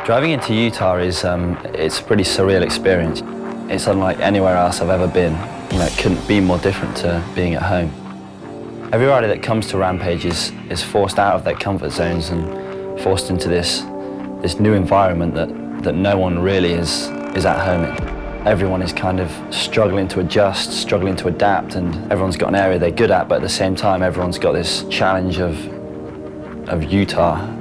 Driving into Utah is it's a pretty surreal experience. It's unlike anywhere else I've ever been. You know, it couldn't be more different to being at home. Every rider that comes to Rampage is forced out of their comfort zones and forced into this new environment that no one really is at home in. Everyone is kind of struggling to adjust, struggling to adapt, and everyone's got an area they're good at, but at the same time everyone's got this challenge of Utah.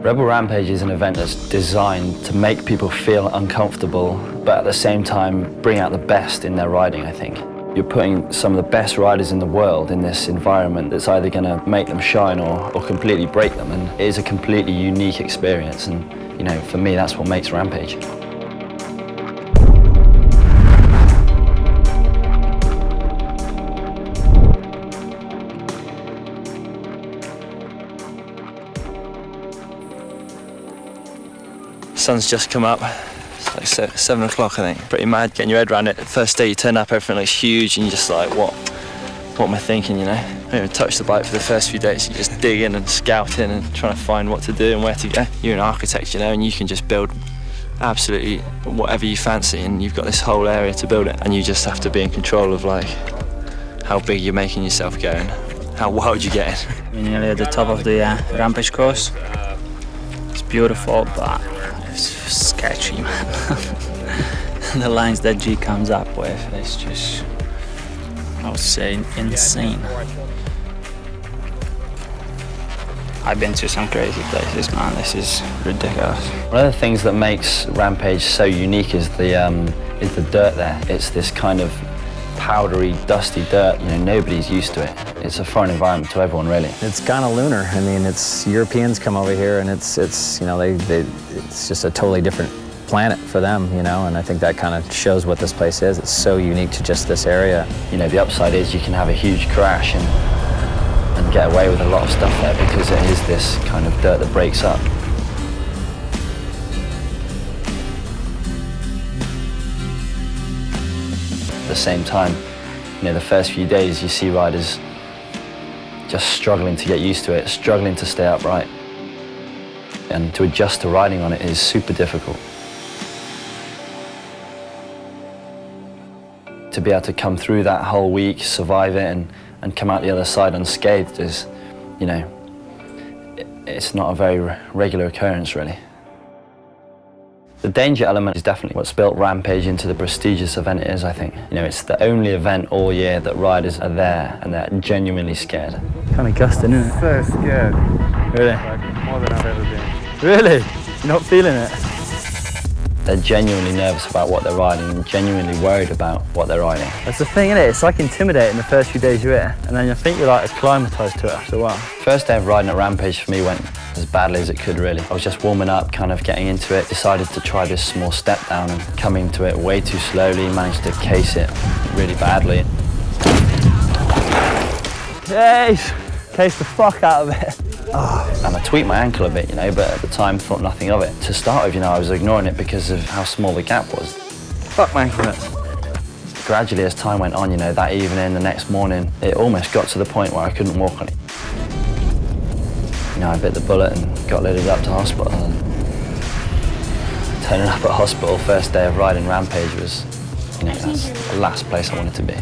Red Bull Rampage is an event that's designed to make people feel uncomfortable, but at the same time bring out the best in their riding, I think. You're putting some of the best riders in the world in this environment that's either going to make them shine or completely break them, and it is a completely unique experience, and you know, for me that's what makes Rampage. Sun's just come up. It's like 7 o'clock, I think. Pretty mad getting your head around it. The first day you turn up, everything looks huge, and you're just like, what am I thinking, you know? I don't even touch the bike for the first few days. You just dig in and scout in and trying to find what to do and where to go. You're an architect, you know, and you can just build absolutely whatever you fancy, and you've got this whole area to build it, and you just have to be in control of like how big you're making yourself go and how wild you get in. We're nearly at the top of the Rampage course. It's beautiful, but it's sketchy, man. The lines that G comes up with, it's just, I would say, insane. I've been to some crazy places, man. This is ridiculous. One of the things that makes Rampage so unique is the dirt there. It's this kind of powdery, dusty dirt. You know, nobody's used to it. It's a foreign environment to everyone, really. It's kind of lunar. I mean, it's Europeans come over here, and it's you know, it's just a totally different planet for them, you know, and I think that kind of shows what this place is. It's so unique to just this area. You know, the upside is you can have a huge crash and get away with a lot of stuff there because it is this kind of dirt that breaks up. At the same time, you know, the first few days you see riders just struggling to get used to it, struggling to stay upright. And to adjust to riding on it is super difficult. To be able to come through that whole week, survive it, and come out the other side unscathed is, you know, it's not a very regular occurrence, really. The danger element is definitely what's built Rampage into the prestigious event it is, I think. You know, it's the only event all year that riders are there and they're genuinely scared. Kind of gusting, isn't it? So scared. Really? Like, more than I've ever been. Really? You're not feeling it? They're genuinely nervous about what they're riding and genuinely worried about what they're riding. That's the thing, isn't it? It's like intimidating the first few days you're here, and then you think you're like acclimatised to it after a while. First day of riding at Rampage for me went as badly as it could, really. I was just warming up, kind of getting into it, decided to try this small step down and come into it way too slowly, managed to case it really badly. Case the fuck out of it. Oh. And I tweaked my ankle a bit, you know, but at the time thought nothing of it. To start with, you know, I was ignoring it because of how small the gap was. Fuck my ankle hurts. Gradually, as time went on, you know, that evening, the next morning, it almost got to the point where I couldn't walk on it. You know, I bit the bullet and got loaded up to hospital. And turning up at hospital first day of riding Rampage was, you know, that's the last place I wanted to be.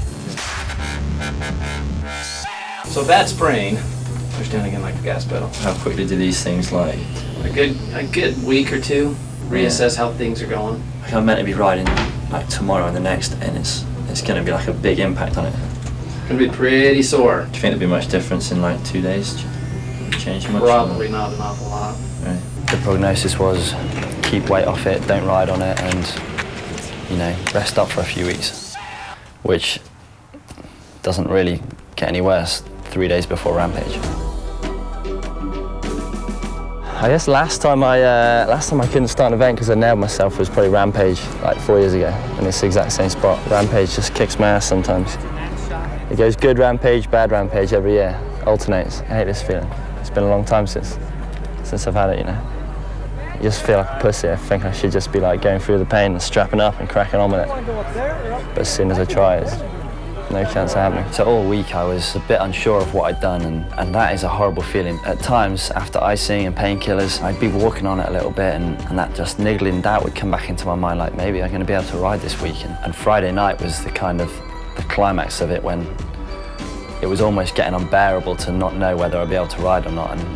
So bad sprain. Push down again like the gas pedal. How quickly do these things, like... A good week or two. Reassess how things are going. Like, I'm meant to be riding like tomorrow and the next, and it's going to be like a big impact on it. Gonna be pretty sore. Do you think there'll be much difference in like 2 days? Change much? Probably not an awful lot. Right. The prognosis was keep weight off it, don't ride on it, and, you know, rest up for a few weeks, which doesn't really get any worse 3 days before Rampage. I guess last time I couldn't start an event because I nailed myself was probably Rampage like 4 years ago, and it's the exact same spot. Rampage just kicks my ass sometimes. It goes good Rampage, bad Rampage every year, alternates. I hate this feeling. It's been a long time since I've had it, you know. You just feel like a pussy. I think I should just be like going through the pain and strapping up and cracking on with it. But as soon as I try, No chance of happening. So all week I was a bit unsure of what I'd done, and that is a horrible feeling. At times, after icing and painkillers, I'd be walking on it a little bit, and that just niggling doubt would come back into my mind, like maybe I'm going to be able to ride this weekend. And Friday night was the climax of it, when it was almost getting unbearable to not know whether I'd be able to ride or not, and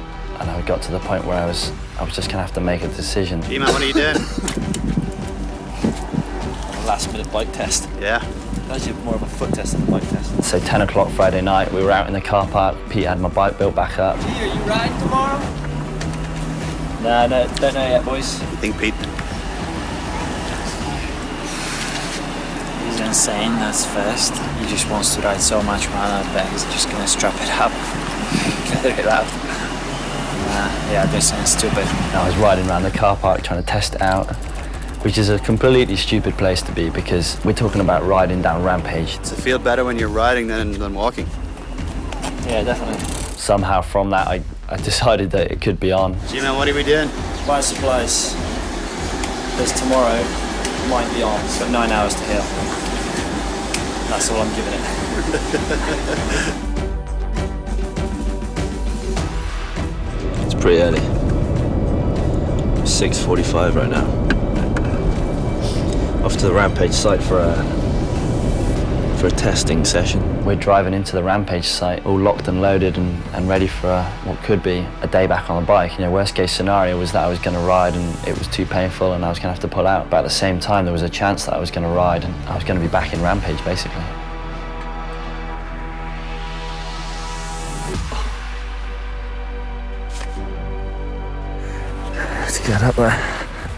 I got to the point where I was just going to have to make a decision. G-Man, what are you doing? Last minute bike test. Yeah. Actually more of a foot test than a bike test. So 10 o'clock Friday night, we were out in the car park. Pete had my bike built back up. Are you riding tomorrow? No, don't know yet, boys. I think Pete. He's insane, that's first. He just wants to ride so much, man. I bet he's just gonna strap it up, gather it up. Yeah, this sounds stupid. I was riding around the car park trying to test it out, which is a completely stupid place to be, because we're talking about riding down Rampage. Does it feel better when you're riding than walking? Yeah, definitely. Somehow from that, I decided that it could be on. G-Man, what are we doing? Buying supplies. There's tomorrow, might be on. It's got 9 hours to heal. That's all I'm giving it. It's pretty early. 6:45 right now. Off to the Rampage site for a testing session. We're driving into the Rampage site, all locked and loaded and ready for what could be a day back on the bike. You know, worst case scenario was that I was going to ride and it was too painful and I was going to have to pull out. But at the same time, there was a chance that I was going to ride and I was going to be back in Rampage, basically. Let's get up there.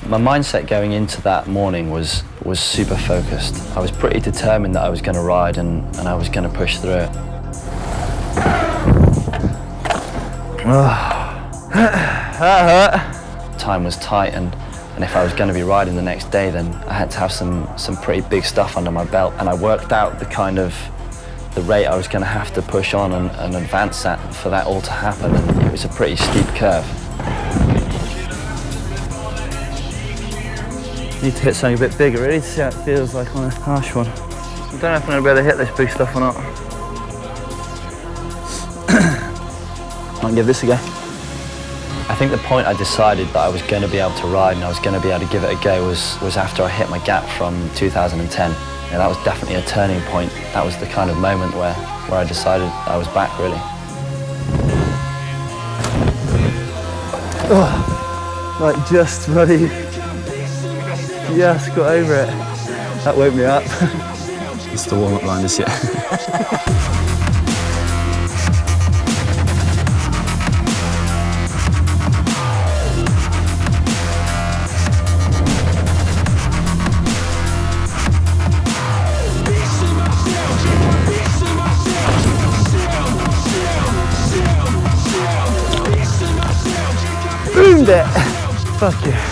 My mindset going into that morning was super focused. I was pretty determined that I was going to ride and I was going to push through it. Time was tight, and if I was going to be riding the next day, then I had to have some pretty big stuff under my belt. And I worked out the rate I was going to have to push on and advance at for that all to happen. And it was a pretty steep curve. Need to hit something a bit bigger really to see how it feels like on a harsh one. I don't know if I'm going to be able to hit this big stuff or not. I'll give this a go. I think the point I decided that I was going to be able to ride and I was going to be able to give it a go was after I hit my gap from 2010. Yeah, that was definitely a turning point. That was the kind of moment where I decided I was back, really. Oh, like just bloody... Yes, got over it. That woke me up. It's the warm-up line this year. Boomed it! Fuck yeah.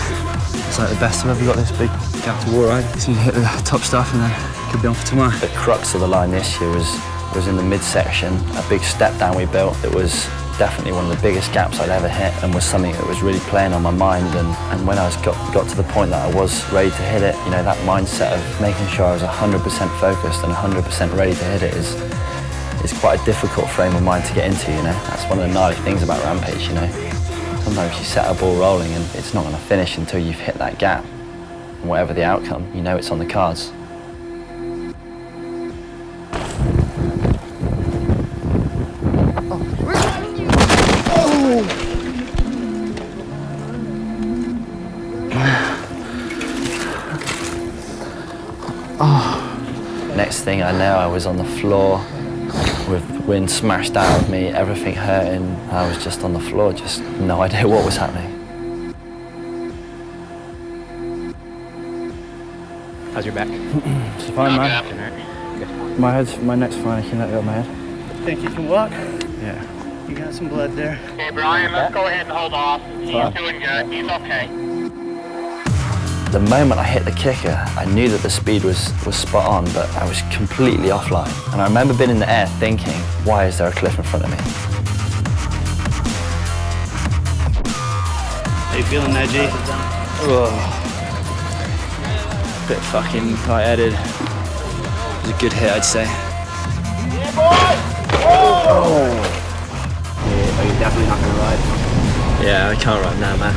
It's like the best I've ever got this big gap to war ride. So you hit the top stuff and then could be on for tomorrow. The crux of the line this year was in the midsection, a big step down we built. It was definitely one of the biggest gaps I'd ever hit and was something that was really playing on my mind. And when I got to the point that I was ready to hit it, you know, that mindset of making sure I was 100% focused and 100% ready to hit it is quite a difficult frame of mind to get into, you know. That's one of the gnarly things about Rampage, you know. Sometimes you set a ball rolling and it's not going to finish until you've hit that gap. And whatever the outcome, you know it's on the cards. Next thing I know, I was on the floor with the wind smashed out of me, everything hurting. I was just on the floor, just no idea what was happening. How's your back? It's fine, man. My neck's fine. I can let go of my head. Think you can walk? Yeah. You got some blood there. Okay, Brian, let's go ahead and hold off. He's doing good. He's okay. The moment I hit the kicker, I knew that the speed was spot on, but I was completely offline. And I remember being in the air thinking, why is there a cliff in front of me? How you feeling, Najee? Bit fucking light-headed. It was a good hit, I'd say. Are you definitely not going to ride? Yeah, I can't ride now, man.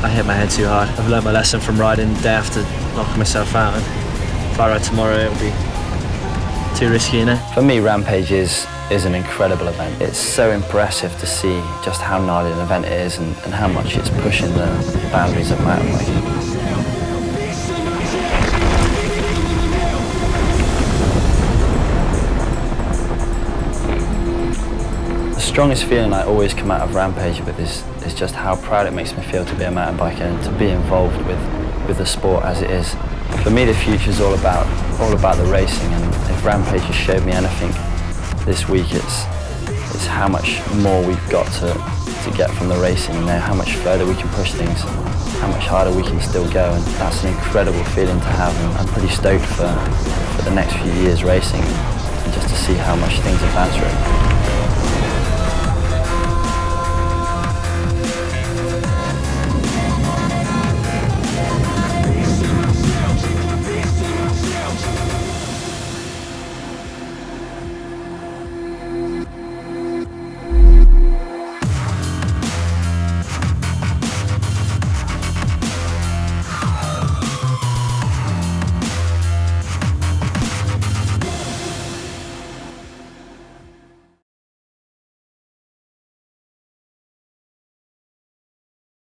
I hit my head too hard. I've learned my lesson from riding the day after knocking myself out. And if I ride tomorrow, it'll be too risky, you know? For me, Rampage is an incredible event. It's so impressive to see just how gnarly an event it is and how much it's pushing the boundaries of mountain biking. The strongest feeling I always come out of Rampage with is just how proud it makes me feel to be a mountain biker and to be involved with the sport as it is. For me, the future is all about the racing, and if Rampage has showed me anything this week, it's how much more we've got to get from the racing, you know, how much further we can push things, how much harder we can still go, and that's an incredible feeling to have, and I'm pretty stoked for the next few years racing and just to see how much things advance really.